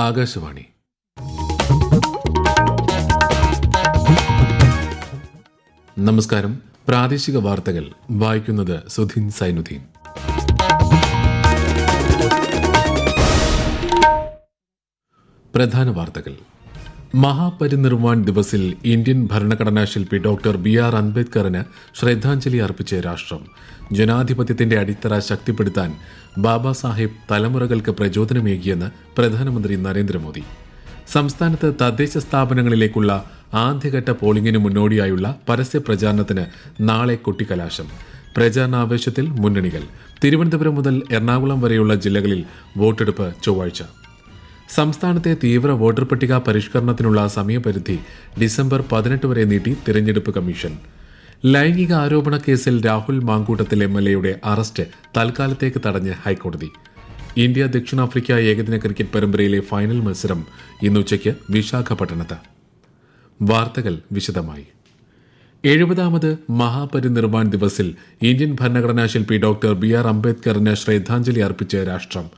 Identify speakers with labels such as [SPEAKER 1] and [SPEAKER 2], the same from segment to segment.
[SPEAKER 1] ആകാശവാണി. നമസ്കാരം. പ്രാദേശിക വാർത്തകൾ വായിക്കുന്നത് സുധീൻ സൈനുദ്ദീൻ. പ്രധാന വാർത്തകൾ. മഹാപരിനിർവാൺ ദിവസിൽ ഇന്ത്യൻ ഭരണഘടനാ ശില്പി ഡോക്ടർ ബി.ആർ. അംബേദ്കറിന് ശ്രദ്ധാഞ്ജലി അർപ്പിച്ച് രാഷ്ട്രം. ജനാധിപത്യത്തിന്റെ അടിത്തറ ശക്തിപ്പെടുത്താൻ ബാബാ സാഹേബ് തലമുറകൾക്ക് പ്രചോദനമേകിയെന്ന് പ്രധാനമന്ത്രി നരേന്ദ്രമോദി. സംസ്ഥാനത്ത് തദ്ദേശ സ്ഥാപനങ്ങളിലേക്കുള്ള ആദ്യഘട്ട പോളിംഗിന് മുന്നോടിയായുള്ള പരസ്യ പ്രചാരണത്തിന് നാളെ കൊട്ടിക്കലാശം. പ്രചാരണാവേശത്തിൽ മുന്നണികൾ. തിരുവനന്തപുരം മുതൽ എറണാകുളം വരെയുള്ള ജില്ലകളിൽ വോട്ടെടുപ്പ് ചൊവ്വാഴ്ച. സംസ്ഥാനത്തെ തീവ്ര വോട്ടർ പട്ടിക പരിഷ്കരണത്തിനുള്ള സമയപരിധി ഡിസംബർ 18 വരെ നീട്ടി തിരഞ്ഞെടുപ്പ് കമ്മീഷൻ. ലൈംഗിക ആരോപണ കേസിൽ രാഹുൽ മാങ്കൂട്ടത്തിൽ MLA അറസ്റ്റ് തൽക്കാലത്തേക്ക് തടഞ്ഞ് ഹൈക്കോടതി. ഇന്ത്യ ദക്ഷിണാഫ്രിക്ക ഏകദിന ക്രിക്കറ്റ് പരമ്പരയിലെ ഫൈനൽ മത്സരം ഇന്നുച്ചയ്ക്ക് വിശാഖപട്ടണത്ത്. വാർത്തകൾ വിശദമായി. 70ാമത് മഹാപരിനിർവാൺ ദിവസിൽ ഇന്ത്യൻ ഭരണഘടനാ ശില്പി ഡോക്ടർ ബി.ആർ. അംബേദ്കറിന് ശ്രദ്ധാഞ്ജലി അർപ്പിച്ച് രാഷ്ട്രം.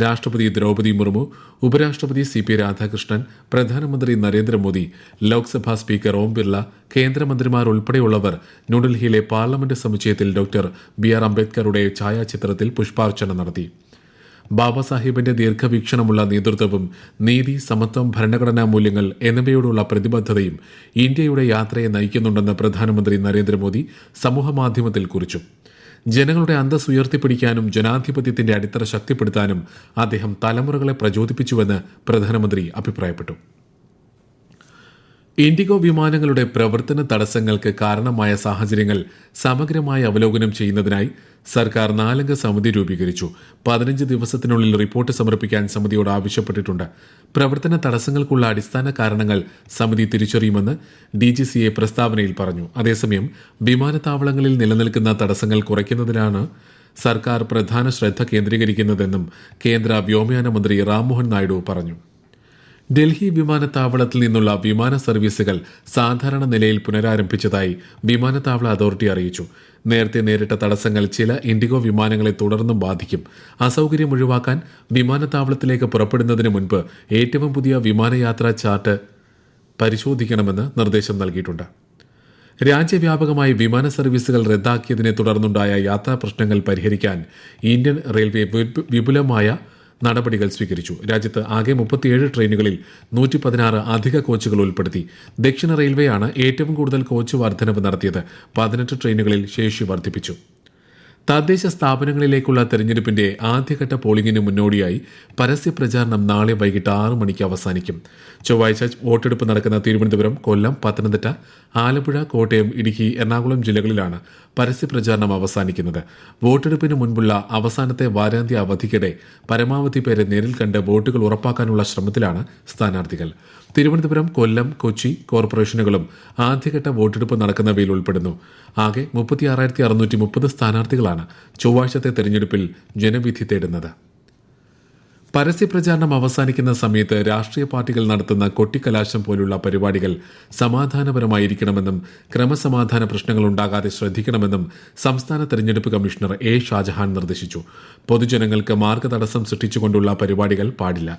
[SPEAKER 1] രാഷ്ട്രപതി ദ്രൗപദി മുർമു, ഉപരാഷ്ട്രപതി CP രാധാകൃഷ്ണൻ, പ്രധാനമന്ത്രി നരേന്ദ്രമോദി, ലോക്സഭാ സ്പീക്കർ ഓം ബിർള, കേന്ദ്രമന്ത്രിമാർ ഉൾപ്പെടെയുള്ളവർ ന്യൂഡൽഹിയിലെ പാർലമെന്റ് സമുച്ചയത്തിൽ ഡോക്ടർ ബി.ആർ. അംബേദ്കറുടെ ഛായാചിത്രത്തിൽ പുഷ്പാർച്ചന നടത്തി. ബാബാ സാഹിബിന്റെ ദീർഘവീക്ഷണമുള്ള നേതൃത്വവും നീതി, സമത്വം, ഭരണഘടനാ മൂല്യങ്ങൾ എന്നിവയോടുള്ള പ്രതിബദ്ധതയും ഇന്ത്യയുടെ യാത്രയെ നയിക്കുന്നുണ്ടെന്ന് പ്രധാനമന്ത്രി നരേന്ദ്രമോദി സമൂഹമാധ്യമത്തിൽ കുറിച്ചു. ജനങ്ങളുടെ അന്തസ് ഉയർത്തിപ്പിടിക്കാനും ജനാധിപത്യത്തിന്റെ അടിത്തറ ശക്തിപ്പെടുത്താനും അദ്ദേഹം തലമുറകളെ പ്രചോദിപ്പിച്ചുവെന്ന് പ്രധാനമന്ത്രി അഭിപ്രായപ്പെട്ടു. ഇൻഡിഗോ വിമാനങ്ങളുടെ പ്രവർത്തന തടസ്സങ്ങൾക്ക് കാരണമായ സാഹചര്യങ്ങൾ സമഗ്രമായി അവലോകനം ചെയ്യുന്നതിനായി സർക്കാർ 4-അംഗ സമിതി രൂപീകരിച്ചു. 15 ദിവസത്തിനുള്ളിൽ റിപ്പോർട്ട് സമർപ്പിക്കാൻ സമിതിയോട് ആവശ്യപ്പെട്ടിട്ടുണ്ട്. പ്രവർത്തന തടസ്സങ്ങൾക്കുള്ള അടിസ്ഥാന കാരണങ്ങൾ സമിതി തിരിച്ചറിയുമെന്ന് DGCA പ്രസ്താവനയിൽ പറഞ്ഞു. അതേസമയം വിമാനത്താവളങ്ങളിൽ നിലനിൽക്കുന്ന തടസ്സങ്ങൾ കുറയ്ക്കുന്നതിനാണ് സർക്കാർ പ്രധാന ശ്രദ്ധ കേന്ദ്രീകരിക്കുന്നതെന്നും കേന്ദ്ര വ്യോമയാന മന്ത്രി റാംമോഹൻ നായിഡു പറഞ്ഞു. ഡൽഹി വിമാനത്താവളത്തിൽ നിന്നുള്ള വിമാന സർവീസുകൾ സാധാരണ നിലയിൽ പുനരാരംഭിച്ചതായി വിമാനത്താവള അതോറിറ്റി അറിയിച്ചു. നേരത്തെ നേരിട്ട തടസ്സങ്ങൾ ചില ഇൻഡിഗോ വിമാനങ്ങളെ തുടർന്നും ബാധിക്കും. അസൌകര്യം ഒഴിവാക്കാൻ വിമാനത്താവളത്തിലേക്ക് പുറപ്പെടുന്നതിന് മുൻപ് ഏറ്റവും പുതിയ വിമാനയാത്രാ ചാർട്ട് പരിശോധിക്കണമെന്ന് നിർദ്ദേശം നൽകിയിട്ടുണ്ട്. രാജ്യവ്യാപകമായി വിമാന സർവീസുകൾ റദ്ദാക്കിയതിനെ തുടർന്നുണ്ടായ യാത്രാ പ്രശ്നങ്ങൾ പരിഹരിക്കാൻ ഇന്ത്യൻ റെയിൽവേ വിപുലമായ നടപടികൾ സ്വീകരിച്ചു. രാജ്യത്ത് ആകെ 37 ട്രെയിനുകളിൽ 116 അധിക കോച്ചുകൾ ഉൾപ്പെടുത്തി. ദക്ഷിണ റെയിൽവേയാണ് ഏറ്റവും കൂടുതൽ കോച്ച് വർധനവ് നടത്തിയത്. 18 ട്രെയിനുകളിൽ ശേഷി വർദ്ധിപ്പിച്ചു. തദ്ദേശ സ്ഥാപനങ്ങളിലേക്കുള്ള തെരഞ്ഞെടുപ്പിന്റെ ആദ്യഘട്ട പോളിംഗിന് മുന്നോടിയായി പരസ്യ പ്രചാരണം നാളെ വൈകിട്ട് 6 മണിക്ക് അവസാനിക്കും. ചൊവ്വാഴ്ച വോട്ടെടുപ്പ് നടക്കുന്ന തിരുവനന്തപുരം, കൊല്ലം, പത്തനംതിട്ട, ആലപ്പുഴ, കോട്ടയം, ഇടുക്കി, എറണാകുളം ജില്ലകളിലാണ് പരസ്യ പ്രചാരണം അവസാനിക്കുന്നത്. വോട്ടെടുപ്പിന് മുൻപുള്ള അവസാനത്തെ വാരാന്ത്യ അവധിക്കിടെ പരമാവധി പേരെ നേരിൽ കണ്ട് വോട്ടുകൾ ഉറപ്പാക്കാനുള്ള ശ്രമത്തിലാണ് സ്ഥാനാർത്ഥികൾ. തിരുവനന്തപുരം, കൊല്ലം, കൊച്ചി കോർപ്പറേഷനുകളും ആദ്യഘട്ട വോട്ടെടുപ്പ് നടക്കുന്നവയിൽ ഉൾപ്പെടുന്നു. ആകെ 36,630 സ്ഥാനാർത്ഥികളാണ് ചൊവ്വാഴ്ചത്തെ തെരഞ്ഞെടുപ്പിൽ ജനവിധി തേടുന്നത്. പരസ്യപ്രചാരണം അവസാനിക്കുന്ന സമയത്ത് രാഷ്ട്രീയ പാർട്ടികൾ നടത്തുന്ന കൊട്ടിക്കലാശം പോലുള്ള പരിപാടികൾ സമാധാനപരമായിരിക്കണമെന്നും ക്രമസമാധാന പ്രശ്നങ്ങൾ ഉണ്ടാകാതെ ശ്രദ്ധിക്കണമെന്നും സംസ്ഥാന തെരഞ്ഞെടുപ്പ് കമ്മീഷണർ A. ഷാജഹാൻ നിർദ്ദേശിച്ചു. പൊതുജനങ്ങൾക്ക് മാർഗതടസ്സം സൃഷ്ടിച്ചുകൊണ്ടുള്ള പരിപാടികൾ പാടില്ല.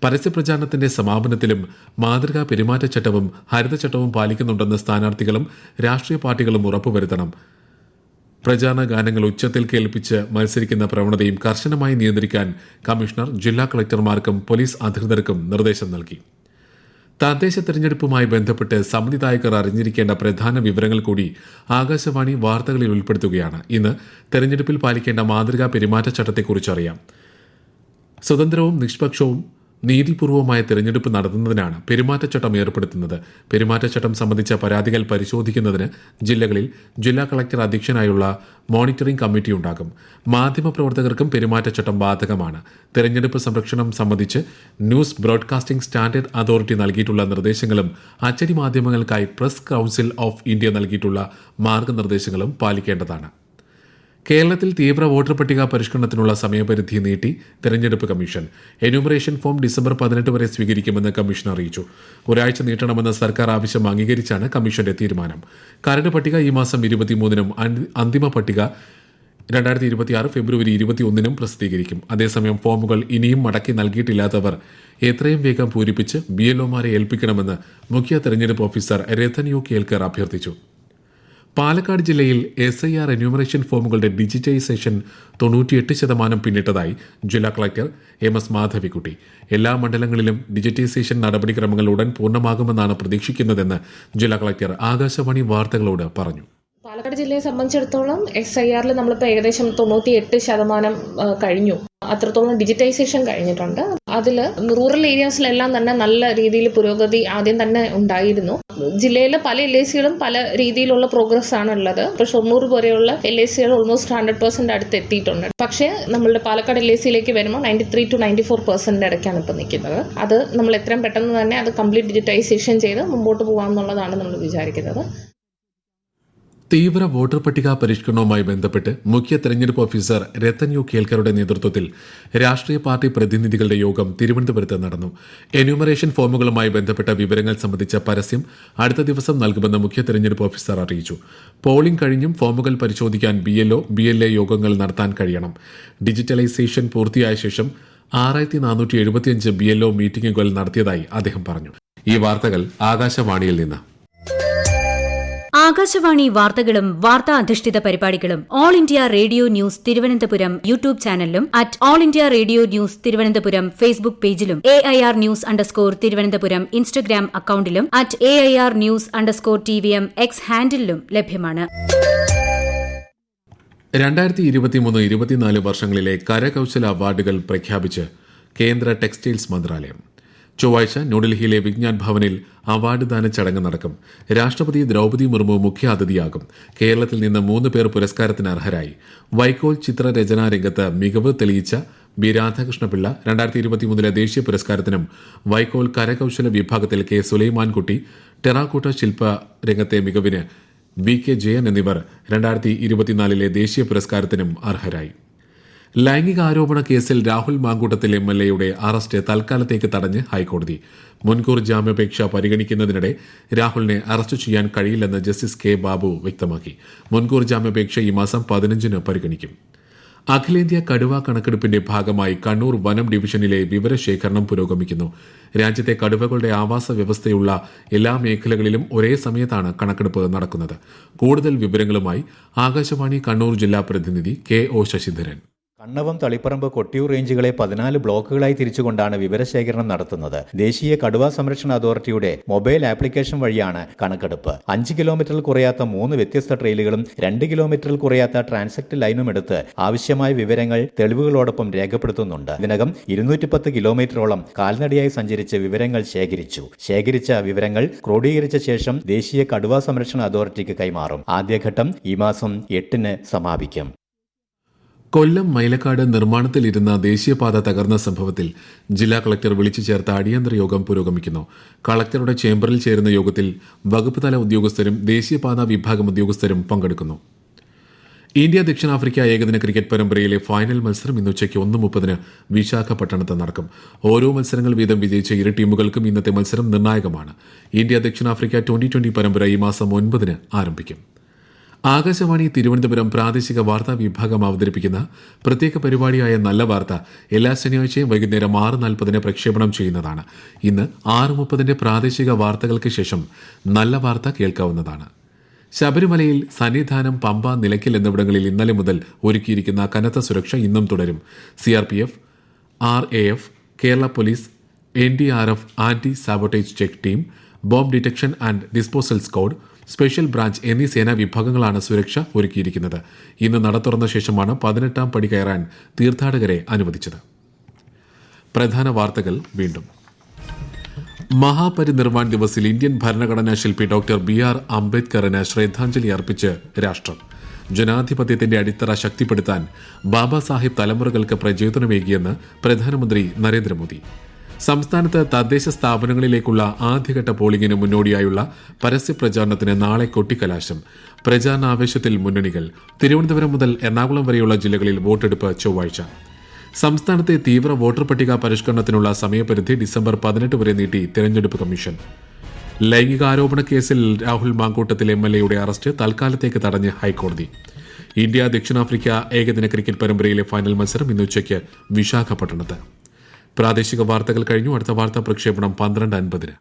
[SPEAKER 1] പരസ്യപ്രചാരണത്തിന്റെ സമാപനത്തിലും മാതൃകാ പെരുമാറ്റച്ചട്ടവും ഹരിതചട്ടവും പാലിക്കുന്നുണ്ടെന്ന് സ്ഥാനാർത്ഥികളും രാഷ്ട്രീയ പാർട്ടികളും ഉറപ്പുവരുത്തണം. പ്രചാരണ ഗാനങ്ങൾ ഉച്ചത്തിൽ കേൾപ്പിച്ച് മത്സരിക്കുന്ന പ്രവണതയും കർശനമായി നിയന്ത്രിക്കാൻ കമ്മീഷണർ ജില്ലാ കളക്ടർമാർക്കും പോലീസ് അധികൃതർക്കും നിർദ്ദേശം നൽകി. തദ്ദേശ തെരഞ്ഞെടുപ്പുമായി ബന്ധപ്പെട്ട് സമ്മതിദായകർ അറിഞ്ഞിരിക്കേണ്ട പ്രധാന വിവരങ്ങൾ കൂടി ആകാശവാണി വാർത്തകളിൽ ഉൾപ്പെടുത്തുകയാണ്. ഇന്ന് തെരഞ്ഞെടുപ്പിൽ പാലിക്കേണ്ട മാതൃകാ പെരുമാറ്റച്ചട്ടത്തെക്കുറിച്ചറിയാം. സ്വതന്ത്രവും നിഷ്പക്ഷവും നീതിപൂർവമായ തെരഞ്ഞെടുപ്പ് നടത്തുന്നതിനാണ് പെരുമാറ്റച്ചട്ടം ഏർപ്പെടുത്തുന്നത്. പെരുമാറ്റച്ചട്ടം സംബന്ധിച്ച പരാതികൾ പരിശോധിക്കുന്നതിന് ജില്ലകളിൽ ജില്ലാ കളക്ടർ അധ്യക്ഷനായുള്ള മോണിറ്ററിംഗ് കമ്മിറ്റി ഉണ്ടാകും. മാധ്യമപ്രവർത്തകർക്കും പെരുമാറ്റച്ചട്ടം ബാധകമാണ്. തെരഞ്ഞെടുപ്പ് സംരക്ഷണം സംബന്ധിച്ച് ന്യൂസ് ബ്രോഡ്കാസ്റ്റിംഗ് സ്റ്റാൻഡേർഡ് അതോറിറ്റി നൽകിയിട്ടുള്ള നിർദ്ദേശങ്ങളും അച്ചടി മാധ്യമങ്ങൾക്കായി പ്രസ് കൌൺസിൽ ഓഫ് ഇന്ത്യ നൽകിയിട്ടുള്ള മാർഗനിർദ്ദേശങ്ങളും പാലിക്കേണ്ടതാണ്. കേരളത്തിൽ തീവ്ര വോട്ടർ പട്ടിക പരിഷ്കരണത്തിനുള്ള സമയപരിധി നീട്ടി തെരഞ്ഞെടുപ്പ് കമ്മീഷൻ. എന്യൂമറേഷൻ ഫോം ഡിസംബർ 18 വരെ സ്വീകരിക്കുമെന്ന് കമ്മീഷൻ അറിയിച്ചു. ഒരാഴ്ച നീട്ടണമെന്ന സർക്കാർ ആവശ്യം അംഗീകരിച്ചാണ് കമ്മീഷന്റെ തീരുമാനം. കരട് പട്ടിക ഈ മാസം 23-നും അന്തിമ പട്ടിക 2026 ഫെബ്രുവരി 21 പ്രസിദ്ധീകരിക്കും. അതേസമയം ഫോമുകൾ ഇനിയും മടക്കി നൽകിയിട്ടില്ലാത്തവർ എത്രയും വേഗം പൂരിപ്പിച്ച് BLOമാരെ ഏൽപ്പിക്കണമെന്ന് മുഖ്യ തെരഞ്ഞെടുപ്പ് ഓഫീസർ രത്തൻ യു കേൽക്കർ അഭ്യർത്ഥിച്ചു. പാലക്കാട് ജില്ലയിൽ SIR എന്യൂമറേഷൻ ഫോമുകളുടെ ഡിജിറ്റൈസേഷൻ 98% പിന്നിട്ടതായി ജില്ലാ കളക്ടർ MS മാധവിക്കുട്ടി. എല്ലാ മണ്ഡലങ്ങളിലും ഡിജിറ്റൈസേഷൻ നടപടിക്രമങ്ങൾ ഉടൻ പൂർണ്ണമാകുമെന്നാണ് പ്രതീക്ഷിക്കുന്നതെന്ന് ജില്ലാ കളക്ടർ ആകാശവാണി വാർത്തകളോട് പറഞ്ഞു.
[SPEAKER 2] പാലക്കാട് ജില്ലയെ സംബന്ധിച്ചിടത്തോളം SIRൽ നമ്മളിപ്പോൾ ഏകദേശം 98% കഴിഞ്ഞു. അത്രത്തോളം ഡിജിറ്റൈസേഷൻ കഴിഞ്ഞിട്ടുണ്ട്. അതിൽ റൂറൽ ഏരിയാസിലെല്ലാം തന്നെ നല്ല രീതിയിൽ പുരോഗതി ആദ്യം തന്നെ ഉണ്ടായിരുന്നു. ജില്ലയിലെ പല LICകളും പല രീതിയിലുള്ള പ്രോഗ്രസ് ആണ് ഉള്ളത്. ഇപ്പോൾ ഷൊർണൂർ പോലെയുള്ള LICകൾ ഓൾമോസ്റ്റ് 100% അടുത്ത് എത്തിയിട്ടുണ്ട്. പക്ഷേ നമ്മളുടെ പാലക്കാട് LICയിലേക്ക് വരുമ്പോൾ 93 to 94% ഇടയ്ക്കാണ് ഇപ്പോൾ നിൽക്കുന്നത്. അത് നമ്മൾ എത്രയും പെട്ടെന്ന് തന്നെ അത് കംപ്ലീറ്റ് ഡിജിറ്റൈസേഷൻ ചെയ്ത് മുമ്പോട്ട് പോകാമെന്നുള്ളതാണ് നമ്മൾ വിചാരിക്കുന്നത്.
[SPEAKER 1] തീവ്ര വോട്ടർ പട്ടിക പരിഷ്കരണവുമായി ബന്ധപ്പെട്ട് മുഖ്യ തെരഞ്ഞെടുപ്പ് ഓഫീസർ രത്തൻ യു കേൽക്കറുടെ നേതൃത്വത്തിൽ രാഷ്ട്രീയ പാർട്ടി പ്രതിനിധികളുടെ യോഗം തിരുവനന്തപുരത്ത് നടന്നു. എന്യൂമറേഷൻ ഫോമുകളുമായി ബന്ധപ്പെട്ട വിവരങ്ങൾ സംബന്ധിച്ച പരസ്യം അടുത്ത ദിവസം നൽകുമെന്ന് മുഖ്യ തെരഞ്ഞെടുപ്പ് ഓഫീസർ അറിയിച്ചു. പോളിംഗ് കഴിഞ്ഞും ഫോമുകൾ പരിശോധിക്കാൻ BLO, BLA യോഗങ്ങൾ നടത്താൻ കഴിയണം. ഡിജിറ്റലൈസേഷൻ പൂർത്തിയായ ശേഷം 6475 BLO മീറ്റിംഗുകൾ നടത്തിയതായി അദ്ദേഹം പറഞ്ഞു. ഈ വാർത്തകൾ ആകാശവാണിയിൽ നിന്ന്.
[SPEAKER 3] ആകാശവാണി വാർത്തകളും വാർത്താ അധിഷ്ഠിത പരിപാടികളും All India Radio news Thiruvananthapuram YouTube ചാനലിലും All India Radio news Thiruvananthapuram Facebook പേജിലും AIR ന്യൂസ് _തിരുവനന്തപുരം ഇൻസ്റ്റഗ്രാം അക്കൌണ്ടിലും AIR ന്യൂസ് _TVM X ഹാൻഡിലും ലഭ്യമാണ്.
[SPEAKER 1] 2023-24 വർഷങ്ങളിലെ കരകൌശല അവാർഡുകൾ പ്രഖ്യാപിച്ച് കേന്ദ്ര ടെക്സ്റ്റൈൽസ് മന്ത്രാലയം. ചൊവ്വാഴ്ച ന്യൂഡൽഹിയിലെ വിജ്ഞാൻ ഭവനിൽ അവാർഡ് ദാന ചടങ്ങ് നടക്കും. രാഷ്ട്രപതി ദ്രൌപദി മുർമു മുഖ്യാതിഥിയാകും. കേരളത്തിൽ നിന്ന് 3 പേർ പുരസ്കാരത്തിന് അർഹരായി. വൈക്കോൽ ചിത്രരചനാ രംഗത്ത് മികവ് തെളിയിച്ച B. രാധാകൃഷ്ണപിള്ള 2023 ദേശീയ പുരസ്കാരത്തിനും വൈക്കോൽ കരകൌശല വിഭാഗത്തിൽ K. സുലൈമാൻകുട്ടി, ടെറാക്കോട്ട ശില്പ രംഗത്തെ മികവിന് VK ജയൻ എന്നിവർ 2024 ദേശീയ പുരസ്കാരത്തിനും അർഹരായി. ലൈംഗികാരോപണ കേസിൽ രാഹുൽ മാങ്കൂട്ടത്തിൽ MLAയുടെ അറസ്റ്റ് തൽക്കാലത്തേക്ക് തടഞ്ഞ് ഹൈക്കോടതി. മുൻകൂർ ജാമ്യാപേക്ഷ പരിഗണിക്കുന്നതിനിടെ രാഹുലിനെ അറസ്റ്റ് ചെയ്യാൻ കഴിയില്ലെന്ന് ജസ്റ്റിസ് K. ബാബു വ്യക്തമാക്കി. മുൻകൂർ ജാമ്യാപേക്ഷ ഈ മാസം 15 പരിഗണിക്കും. അഖിലേന്ത്യാ കടുവ കണക്കെടുപ്പിന്റെ ഭാഗമായി കണ്ണൂർ വനം ഡിവിഷനിലെ വിവരശേഖരണം പുരോഗമിക്കുന്നു. രാജ്യത്തെ കടുവകളുടെ ആവാസ വ്യവസ്ഥയുള്ള എല്ലാ മേഖലകളിലും ഒരേ സമയത്താണ് കണക്കെടുപ്പ് നടക്കുന്നത്. കൂടുതൽ വിവരങ്ങളുമായി ആകാശവാണി കണ്ണൂർ ജില്ലാ പ്രതിനിധി KO ശശിധരൻ.
[SPEAKER 4] കണ്ണവം, തളിപ്പറമ്പ്, കൊട്ടിയൂർ റേഞ്ചുകളെ 14 ബ്ലോക്കുകളായി തിരിച്ചുകൊണ്ടാണ് വിവരശേഖരണം നടത്തുന്നത്. ദേശീയ കടുവാ സംരക്ഷണ അതോറിറ്റിയുടെ മൊബൈൽ ആപ്ലിക്കേഷൻ വഴിയാണ് കണക്കെടുപ്പ്. 5 കിലോമീറ്ററിൽ കുറയാത്ത 3 വ്യത്യസ്ത ട്രെയിലുകളും 2 കിലോമീറ്ററിൽ കുറയാത്ത ട്രാൻസെക്ട് ലൈനും എടുത്ത് ആവശ്യമായ വിവരങ്ങൾ തെളിവുകളോടൊപ്പം രേഖപ്പെടുത്തുന്നുണ്ട്. ഇതിനകം 210 കിലോമീറ്ററോളം കാൽനടയായി സഞ്ചരിച്ച് വിവരങ്ങൾ ശേഖരിച്ച വിവരങ്ങൾ ക്രോഡീകരിച്ച ശേഷം ദേശീയ കടുവാ സംരക്ഷണ അതോറിറ്റിക്ക് കൈമാറും. ആദ്യഘട്ടം ഈ മാസം 8 സമാപിക്കും.
[SPEAKER 1] കൊല്ലം മൈലക്കാട് നിർമ്മാണത്തിലിരുന്ന ദേശീയപാത തകർന്ന സംഭവത്തിൽ ജില്ലാ കളക്ടർ വിളിച്ചു ചേർത്ത അടിയന്തര യോഗം പുരോഗമിക്കുന്നു. കളക്ടറുടെ ചേംബറിൽ ചേരുന്ന യോഗത്തിൽ വകുപ്പ് തല ഉദ്യോഗസ്ഥരും ദേശീയപാത വിഭാഗം ഉദ്യോഗസ്ഥരും പങ്കെടുക്കുന്നു. ഇന്ത്യ ദക്ഷിണാഫ്രിക്ക ഏകദിന ക്രിക്കറ്റ് പരമ്പരയിലെ ഫൈനൽ മത്സരം ഇന്ന് ഉച്ചയ്ക്ക് 1:30 വിശാഖപട്ടണത്ത് നടക്കും. ഓരോ മത്സരങ്ങൾ വീതം വിജയിച്ച ഇരു ടീമുകൾക്കും ഇന്നത്തെ മത്സരം നിർണായകമാണ്. ഇന്ത്യ ദക്ഷിണാഫ്രിക്ക 2020 പരമ്പര ഈ മാസം 9 ആരംഭിക്കും. ആകാശവാണി തിരുവനന്തപുരം പ്രാദേശിക വാർത്താ വിഭാഗം അവതരിപ്പിക്കുന്ന പ്രത്യേക പരിപാടിയായ നല്ല വാർത്ത എല്ലാ ശനിയാഴ്ചയും വൈകുന്നേരം 6:40 പ്രക്ഷേപണം ചെയ്യുന്നതാണ്. ഇന്ന് 6:30 പ്രാദേശിക വാർത്തകൾക്ക് ശേഷം നല്ല വാർത്ത കേൾക്കാവുന്നതാണ്. ശബരിമലയിൽ സന്നിധാനം, പമ്പ, നിലയ്ക്കൽ എന്നിവിടങ്ങളിൽ ഇന്നലെ മുതൽ ഒരുക്കിയിരിക്കുന്ന കനത്ത സുരക്ഷ ഇന്നും തുടരും. CRPF, RAF, Kerala police, NDRF anti sabotage check team, bomb detection and disposal squad, special branch എന്നീ സേനാ വിഭാഗങ്ങളാണ് സുരക്ഷ ഒരുക്കിയിരിക്കുന്നത്. ഇന്ന് നട തുറന്ന ശേഷമാണ് 18ാം പടി കയറാൻ തീർത്ഥാടകരെ അനുവദിച്ചത്. പ്രധാന വാർത്തകൾ വീണ്ടും. മഹാപരിനിർവാൺ ദിവസിൽ ഇന്ത്യൻ ഭരണഘടനാ ശില്പി ഡോക്ടർ BR അംബേദ്കറിന് ശ്രദ്ധാഞ്ജലി അർപ്പിച്ച് രാഷ്ട്രം. ജനാധിപത്യത്തിന്റെ അടിത്തറ ശക്തിപ്പെടുത്താൻ ബാബാ സാഹിബ് തലമുറകൾക്ക് പ്രചോദനമേകിയെന്ന് പ്രധാനമന്ത്രി നരേന്ദ്രമോദി. സംസ്ഥാനത്ത് തദ്ദേശ സ്ഥാപനങ്ങളിലേക്കുള്ള ആദ്യഘട്ട പോളിംഗിന് മുന്നോടിയായുള്ള പരസ്യ പ്രചാരണത്തിന് നാളെ കൊട്ടിക്കലാശം. പ്രചാരണാവേശത്തിൽ മുന്നണികൾ. തിരുവനന്തപുരം മുതൽ എറണാകുളം വരെയുള്ള ജില്ലകളിൽ വോട്ടെടുപ്പ് ചൊവ്വാഴ്ച. സംസ്ഥാനത്തെ തീവ്ര വോട്ടർ പട്ടിക പരിഷ്കരണത്തിനുള്ള സമയപരിധി ഡിസംബർ 18 വരെ നീട്ടി തെരഞ്ഞെടുപ്പ് കമ്മീഷൻ. ലൈംഗികാരോപണ കേസിൽ രാഹുൽ മാങ്കൂട്ടത്തിൽ MLAയുടെ അറസ്റ്റ് തൽക്കാലത്തേക്ക് തടഞ്ഞ് ഹൈക്കോടതി. ഇന്ത്യ ദക്ഷിണാഫ്രിക്ക ഏകദിന ക്രിക്കറ്റ് പരമ്പരയിലെ ഫൈനൽ മത്സരം ഇന്ന് ഉച്ചയ്ക്ക് വിശാഖപട്ടണത്ത്. പ്രാദേശിക വാർത്തകൾ കഴിഞ്ഞു. അടുത്ത വാർത്താ പ്രക്ഷേപണം 12:50.